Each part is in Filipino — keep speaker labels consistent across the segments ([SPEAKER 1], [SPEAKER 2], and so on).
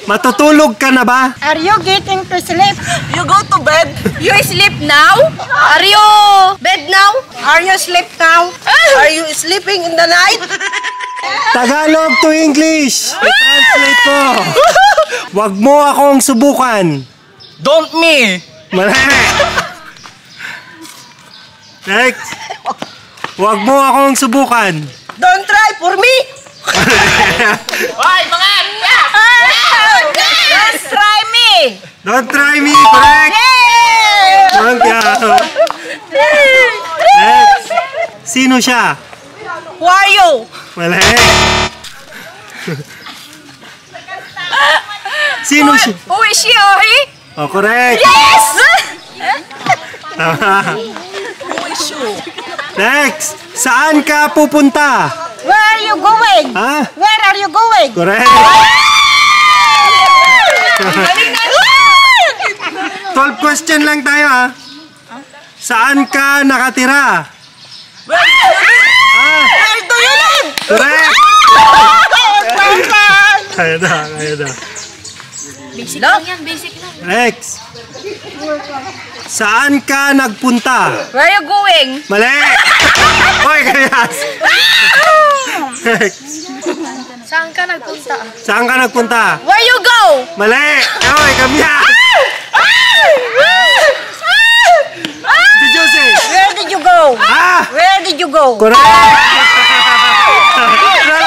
[SPEAKER 1] Matutulog ka na ba?
[SPEAKER 2] Are you getting to sleep?
[SPEAKER 3] You go to bed.
[SPEAKER 4] You sleep now? Are you bed now?
[SPEAKER 2] Are you sleep now?
[SPEAKER 3] Are you sleeping in the night?
[SPEAKER 1] Tagalog to English. I-translate ko. Wag mo akong subukan.
[SPEAKER 3] Don't me.
[SPEAKER 1] Mali. Next. Wag mo akong subukan.
[SPEAKER 3] Don't try for me.
[SPEAKER 4] Hoy, mga!
[SPEAKER 2] Don't try me!
[SPEAKER 1] Don't try me. Correct. Next. Sino siya?
[SPEAKER 3] Who are you?
[SPEAKER 1] Mali. Sino siya?
[SPEAKER 4] Who is she or he?
[SPEAKER 1] Oh, correct.
[SPEAKER 4] Yes!
[SPEAKER 1] Next. Saan ka pupunta?
[SPEAKER 2] Where are you going?
[SPEAKER 1] Ha?
[SPEAKER 2] Where are you going?
[SPEAKER 1] Correct. 12 question lang tayo, ha? Saan ka nakatira?
[SPEAKER 3] Where do you live?
[SPEAKER 1] Correct. Kaya na.
[SPEAKER 4] Basic lang yan, basic lang.
[SPEAKER 1] Next. Saan ka nagpunta?
[SPEAKER 4] Where are you going?
[SPEAKER 1] Mali. Hoy, kayas. Next.
[SPEAKER 4] Saan ka nagpunta?
[SPEAKER 1] Saan ka nagpunta?
[SPEAKER 4] Where you go?
[SPEAKER 1] Mali. Hoy, kamyas. Did you say?
[SPEAKER 2] Where did you go?
[SPEAKER 1] Ah!
[SPEAKER 2] Where did you go?
[SPEAKER 1] Correct.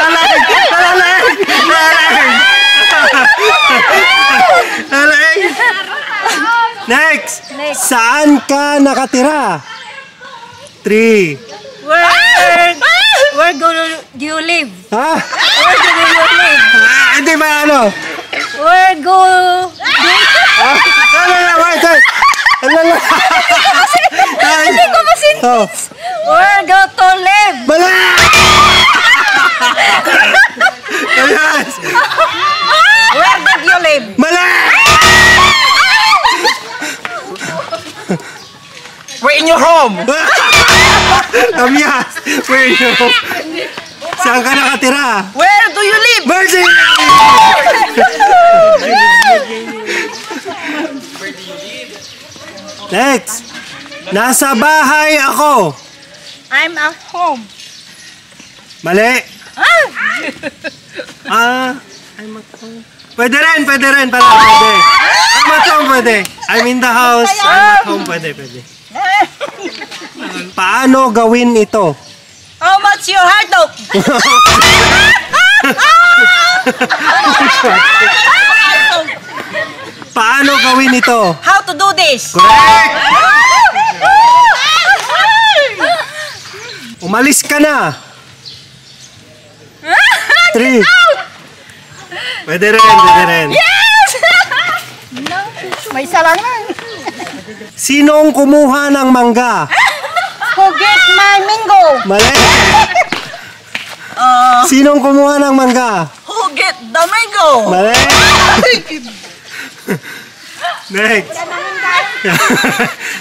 [SPEAKER 1] Lalag. Next. Saan ka nakatira? 3.
[SPEAKER 2] Where do you live?
[SPEAKER 1] Ha?
[SPEAKER 2] Where do you live?
[SPEAKER 1] Hindi ba ano?
[SPEAKER 2] Where go?
[SPEAKER 1] Wait.
[SPEAKER 2] Hindi ko masin.
[SPEAKER 1] Oh.
[SPEAKER 2] Where do to live?
[SPEAKER 1] Bala! Yes!
[SPEAKER 2] Where did you live?
[SPEAKER 1] Mali!
[SPEAKER 3] We're in your home.
[SPEAKER 1] Kamyas! Where you? Saan ka nakatira?
[SPEAKER 3] Where do you live?
[SPEAKER 1] Virgin! Next! Nasa bahay ako!
[SPEAKER 2] I'm at home.
[SPEAKER 1] Mali! I'm at home. Pwede rin. Pwede. I'm at home, pwede. I'm in the house. I'm at home, pwede. Paano gawin ito?
[SPEAKER 3] How much your hard dog?
[SPEAKER 1] Paano gawin ito?
[SPEAKER 3] How to do this?
[SPEAKER 1] Correct! Umalis ka na! 3. Pwede rin.
[SPEAKER 2] May isa lang na.
[SPEAKER 1] Sinong kumuha ng mangga?
[SPEAKER 2] Who get my mango?
[SPEAKER 1] Mali! Sinong kumuha ng mangga?
[SPEAKER 3] Who get the mango?
[SPEAKER 1] Mali! Next!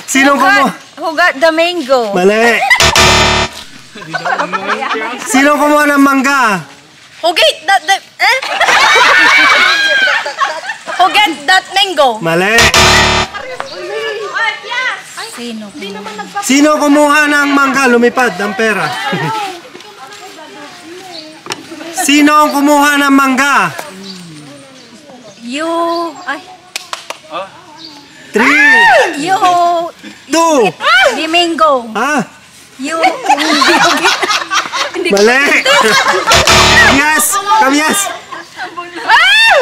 [SPEAKER 1] Sinong kumuha?
[SPEAKER 4] Who got the mango?
[SPEAKER 1] Mali! Sinong kumuha ng mangga?
[SPEAKER 4] Who get that Who get that mango?
[SPEAKER 1] Mali!
[SPEAKER 4] Sino?
[SPEAKER 1] Sino kumuha ng mangga? Lumipad ng pera. Sino ang kumuha ng mangga?
[SPEAKER 4] You... Ay.
[SPEAKER 1] 3,
[SPEAKER 4] You...
[SPEAKER 1] 2,
[SPEAKER 4] The mango.
[SPEAKER 1] ha?
[SPEAKER 4] You...
[SPEAKER 1] Mali! Kamyas!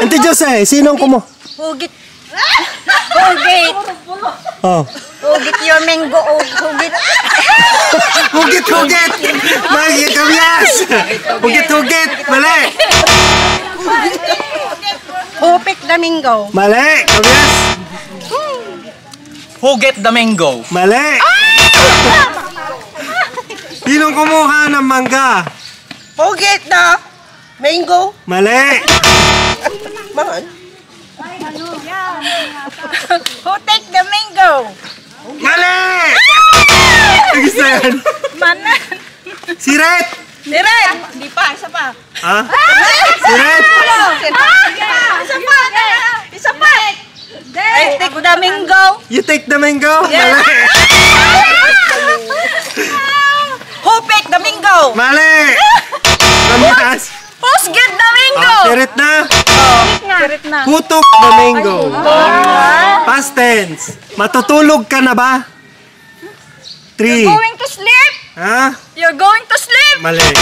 [SPEAKER 1] Auntie Jose, sino ang kumuha?
[SPEAKER 2] Who get? Who get?
[SPEAKER 1] Oh.
[SPEAKER 2] Who get your mango? Who get?
[SPEAKER 1] Huget! Mali, kamyas! Huget! Mali!
[SPEAKER 2] Who pick the mango?
[SPEAKER 1] Mali! Kamyas!
[SPEAKER 3] Who get the mango?
[SPEAKER 1] Mali! Sinong kumuha ng mangga?
[SPEAKER 3] Who get the mango?
[SPEAKER 1] Mali!
[SPEAKER 3] Man.
[SPEAKER 2] Who take the mango?
[SPEAKER 1] Mali! Gusto yan?
[SPEAKER 2] Manan.
[SPEAKER 1] Si Red!
[SPEAKER 3] Direk! Hindi pa, isa pa.
[SPEAKER 1] Ha? Si Red!
[SPEAKER 2] Isa pa. the mango?
[SPEAKER 1] You take the mango?
[SPEAKER 2] Yes.
[SPEAKER 1] Mali.
[SPEAKER 2] Who picked the mango?
[SPEAKER 1] Mali. Pamihas.
[SPEAKER 2] Who's get the mango?
[SPEAKER 1] Tirit na.
[SPEAKER 2] Tirit na.
[SPEAKER 1] Who took the mango? Past tense. Matutulog ka na ba? 3.
[SPEAKER 2] Going to sleep?
[SPEAKER 1] Ha?
[SPEAKER 2] You're going to sleep?
[SPEAKER 1] Mali.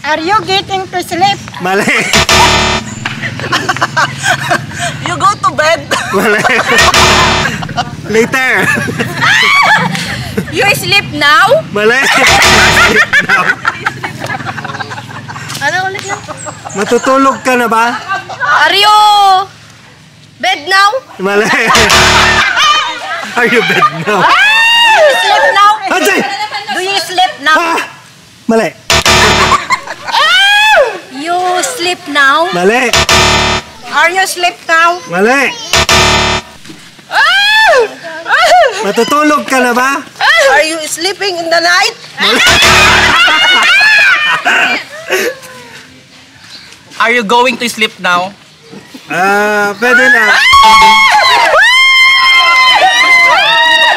[SPEAKER 2] Are you getting to sleep?
[SPEAKER 1] Mali.
[SPEAKER 3] You go to bed.
[SPEAKER 1] Mali. Later.
[SPEAKER 4] You sleep now?
[SPEAKER 1] Mali.
[SPEAKER 4] Ano ulit na?
[SPEAKER 1] Matutulog ka na ba?
[SPEAKER 4] Are you bed now?
[SPEAKER 1] Mali. Are you bed now?
[SPEAKER 2] Do you sleep now?
[SPEAKER 1] Ajay!
[SPEAKER 2] Do you sleep now?
[SPEAKER 1] Ah! Mali.
[SPEAKER 4] You sleep now?
[SPEAKER 1] Mali.
[SPEAKER 2] Are you sleep now?
[SPEAKER 1] Mali. Matutulog ka na ba?
[SPEAKER 3] Are you sleeping in the night?
[SPEAKER 5] Are you going to sleep now?
[SPEAKER 1] Pwede na.